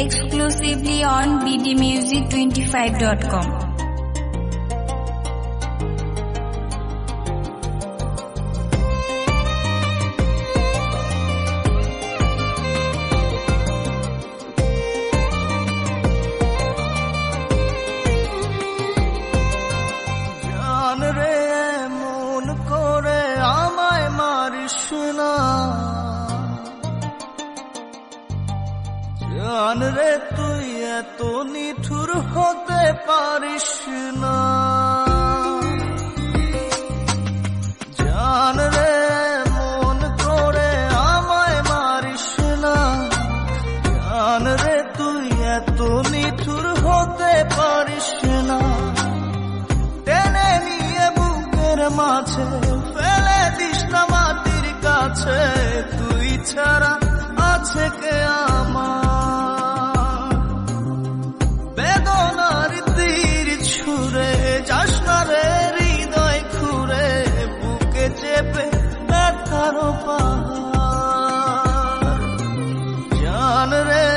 exclusively on bdmusic25.com. জান রে তুই এত নিঠুর হতে পারিস না, জান রে মন করে আমায় মারিস না, জান রে তুই এত নিঠুর হতে পারিস না। টেনে নিয়ে বুকের মাঝে ফেলে দিস না মাটির কাছে, তুই ছাড়া আছে কে আমার? বেদনার তীর ছুঁড়ে যাস না রে হৃদয় খুঁড়ে, বুকে চেপে ব্যথার পাহাড়। জান রে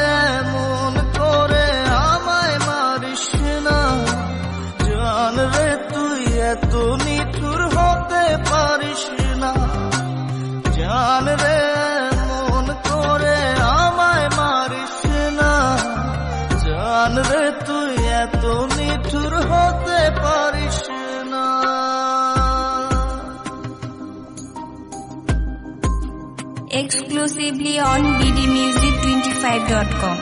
মন করে আমায় মারিস না, জান রে তুই এত নিঠুর হতে পারিস না, জান রে মন করে আমায় মারিস না, জান রে তুই এত নিঠুর হতে পারিস না। Exclusively on bdmusic25.com.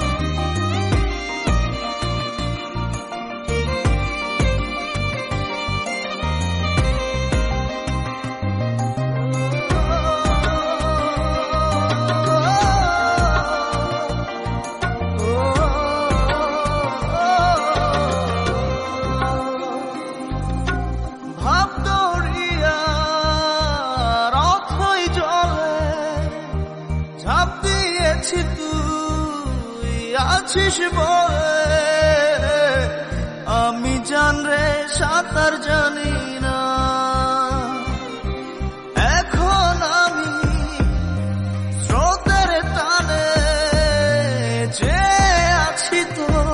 ঝাঁপ দিয়েছি তুই আছিস বলে, আমি জান রে সাঁতার জানি না, এখন আমি স্রোতের টানে যে আছি তোর